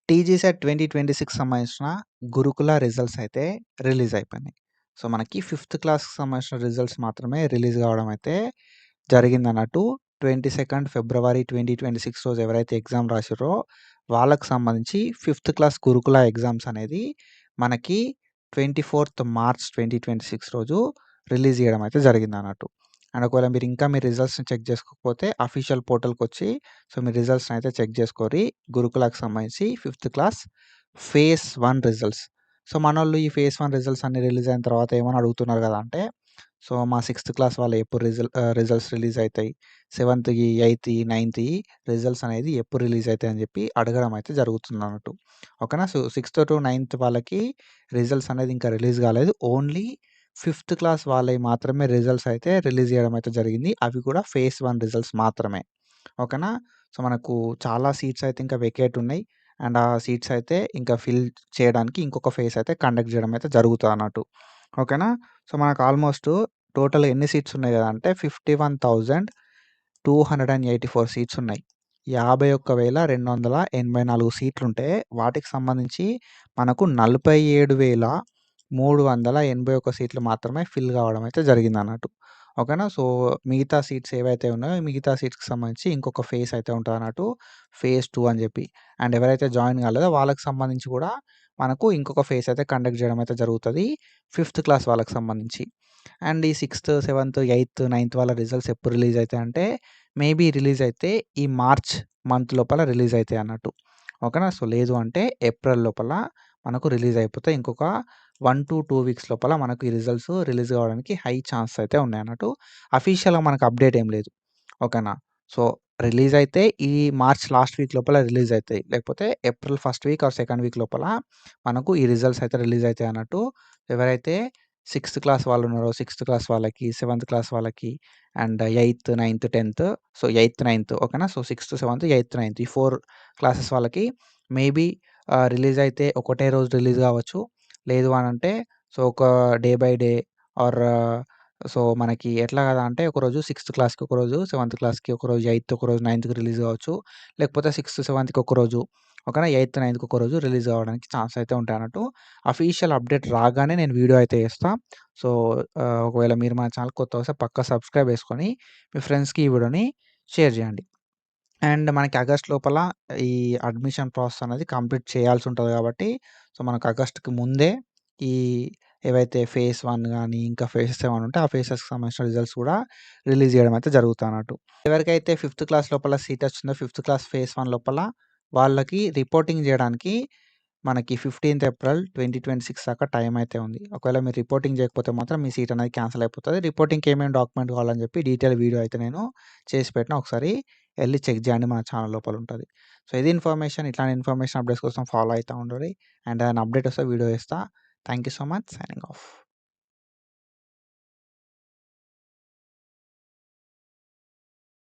టీజీసెట్ 2026 సంబంధించిన గురుకుల రిజల్ట్స్ అయితే రిలీజ్ అయిపోయినాయి. సో, మనకి ఫిఫ్త్ క్లాస్‌కి సంబంధించిన రిజల్ట్స్ మాత్రమే రిలీజ్ కావడం అయితే జరిగిందన్నట్టు. 22 ఫిబ్రవరి 2026 రోజు ఎవరైతే ఎగ్జామ్ రాసిర్రో వాళ్ళకి సంబంధించి ఫిఫ్త్ క్లాస్ గురుకుల ఎగ్జామ్స్ అనేది మనకి 24థ్ మార్చ్ 2026 రోజు రిలీజ్ చేయడం అయితే జరిగిందన్నట్టు. అండ్ ఒకవేళ మీరు ఇంకా మీ రిజల్ట్స్‌ని చెక్ చేసుకోకపోతే అఫీషియల్ పోర్టల్‌కొచ్చి సో, మీ రిజల్ట్స్‌ని అయితే చెక్ చేసుకోర్రి. గురుకులకి సంబంధించి fifth class phase 1 results. So, మనోళ్ళు ఈ ఫేజ్ 1 రిజల్ట్స్ అన్నీ రిలీజ్ అయిన తర్వాత ఏమని అడుగుతున్నారు కదా అంటే, సో, మా సిక్స్త్ క్లాస్ వాళ్ళయి ఎప్పుడు రిజల్ట్స్ రిలీజ్ అయితాయి? సెవెంత్‌యి, ఎయిత్‌యి, నైన్త్‌యి రిజల్ట్స్ అనేది ఎప్పుడు రిలీజ్ అయితాయి అని చెప్పి అడగడం అయితే జరుగుతుందన్నట్టు. ఓకేనా. సో, సిక్స్త్ టు నైన్త్ వాళ్ళకి రిజల్ట్స్ అనేది ఇంకా రిలీజ్ కాలేదు. ఓన్లీ ఫిఫ్త్ క్లాస్ వాళ్ళయి మాత్రమే రిజల్ట్స్ అయితే రిలీజ్ చేయడం అయితే జరిగింది. అవి కూడా ఫేజ్ 1 రిజల్ట్స్ మాత్రమే. ఓకేనా. సో, మనకు చాలా సీట్స్ అయితే ఇంకా వేకేట్ ఉన్నాయి. అండ్ ఆ సీట్స్ అయితే ఇంకా ఫిల్ చేయడానికి ఇంకొక ఫేజ్ అయితే కండక్ట్ చేయడం అయితే జరుగుతదన్నట్టు. ఓకేనా. సో, మనకు ఆల్మోస్ట్ టోటల్ ఎన్ని సీట్స్ ఉన్నాయి కదా అంటే 51,284 సీట్స్ ఉన్నాయి. 51,284 సీట్లుంటే వాటికి సంబంధించి మనకు 47,381 సీట్లు మాత్రమే ఫిల్ కావడం అయితే జరిగిందన్నట్టు. ఓకేనా. సో, మిగతా సీట్స్ ఏవైతే ఉన్నాయో మిగతా సీట్స్‌కి సంబంధించి ఇంకొక ఫేజ్ అయితే ఉంటదన్నట్టు. ఫేజ్ 2 అని చెప్పి. అండ్ ఎవరైతే జాయిన్ కాలేదో వాళ్ళకి సంబంధించి కూడా మనకు ఇంకొక ఫేజ్ అయితే కండక్ట్ చేయడం అయితే జరుగుతది. ఫిఫ్త్ క్లాస్ వాళ్ళకి సంబంధించి. అండ్ ఈ సిక్స్త్, సెవెంత్, ఎయిత్, నైన్త్ వాళ్ళ రిజల్ట్స్ ఎప్పుడు రిలీజ్ అయితాయంటే మేబీ రిలీజ్ అయితే ఈ మార్చ్ మంత్ లోపల రిలీజ్ అయితాయి అన్నట్టు. ఓకేనా. సో, లేదు అంటే ఏప్రిల్ లోపల మనకు రిలీజ్ అయిపోతాయి. ఇంకొక 1-2 వీక్స్ లోపల మనకు ఈ రిజల్ట్స్ రిలీజ్ కావడానికి హై ఛాన్సెస్ అయితే ఉన్నాయన్నట్టు. అఫీషియల్‌గా మనకు అప్డేట్ ఏం లేదు. ఓకేనా. సో, రిలీజ్ అయితే ఈ మార్చ్ లాస్ట్ వీక్ లోపల రిలీజ్ అయితాయి. లేకపోతే April first week or second week లోపల మనకు ఈ రిజల్ట్స్ అయితే రిలీజ్ అయితాయి అన్నట్టు. ఎవరైతే సిక్స్త్ క్లాస్ వాళ్ళు ఉన్నారో సిక్స్త్ క్లాస్ వాళ్ళకి, సెవెంత్ క్లాస్ వాళ్ళకి అండ్ ఎయిత్, నైన్త్, 10థ్ సో, ఎయిత్, నైన్త్ ఓకేనా. So, sixth, seventh, eighth, ninth ఈ 4 క్లాసెస్ వాళ్ళకి మేబీ రిలీజ్ అయితే ఒకటే రోజు రిలీజ్ కావచ్చు. లేదు అనంటే సో, ఒక day by day or so, మనకి ఎట్లా కదా అంటే ఒకరోజు సిక్స్త్ క్లాస్‌కి ఒకరోజు, సెవెంత్ క్లాస్‌కి ఒకరోజు, ఎయిత్ ఒకరోజు, నైన్త్‌కి రిలీజ్ కావచ్చు. లేకపోతే సిక్స్త్, సెవెంత్‌కి ఒకరోజు ఓకేనా. ఎయిత్, నైన్త్‌కి ఒకరోజు రిలీజ్ అవ్వడానికి ఛాన్స్ అయితే ఉంటాయన్నట్టు. అఫీషియల్ అప్డేట్ రాగానే నేను వీడియో అయితే చేస్తా. సో, ఒకవేళ మీరు మన ఛానల్ కొత్తగా వస్తే పక్కా సబ్స్క్రైబ్ చేసుకొని మీ ఫ్రెండ్స్‌కి ఈ వీడియోని షేర్ చేయండి. అండ్ మనకి ఆగస్ట్ లోపల ఈ అడ్మిషన్ ప్రాసెస్ అనేది కంప్లీట్ చేయాల్సి ఉంటది కాబట్టి, సో, మనకు ఆగస్ట్‌కి ముందే ఈ ఏవైతే ఫేజ్ 1 గాని, ఇంకా ఫేజ్ 7 ఉంటే ఆ ఫేజెస్‌కి సంబంధించిన రిజల్ట్స్ కూడా రిలీజ్ చేయడం అయితే జరుగుతదన్నట్టు. ఎవరికైతే ఫిఫ్త్ క్లాస్ లోపల సీట్ వచ్చిందో ఫిఫ్త్ క్లాస్ ఫేజ్ 1 లోపల వాళ్ళకి రిపోర్టింగ్ చేయడానికి మనకి 15థ్ ఏప్రిల్ 2026 దాకా టైం అయితే ఉంది. ఒకవేళ మీరు రిపోర్టింగ్ చేయకపోతే మాత్రం మీ సీట్ అనేది క్యాన్సిల్ అయిపోతది. రిపోర్టింగ్‌కి ఏమేమి డాక్యుమెంట్ కావాలని చెప్పి డీటెయిల్ వీడియో అయితే నేను చేసి పెట్టిన. ఒకసారి ఎళ్లి చెక్ చేయండి. మన ఛానల్ లోపల ఉంటది. సో, ఇది ఇన్ఫర్మేషన్. ఇట్లాంటి ఇన్ఫర్మేషన్ అప్డేట్స్ కోసం ఫాలో అయితా ఉండుర్రి. అండ్ ఏదైనా అప్డేట్ వస్తే వీడియో చేస్తా. Thank you so much. Signing off.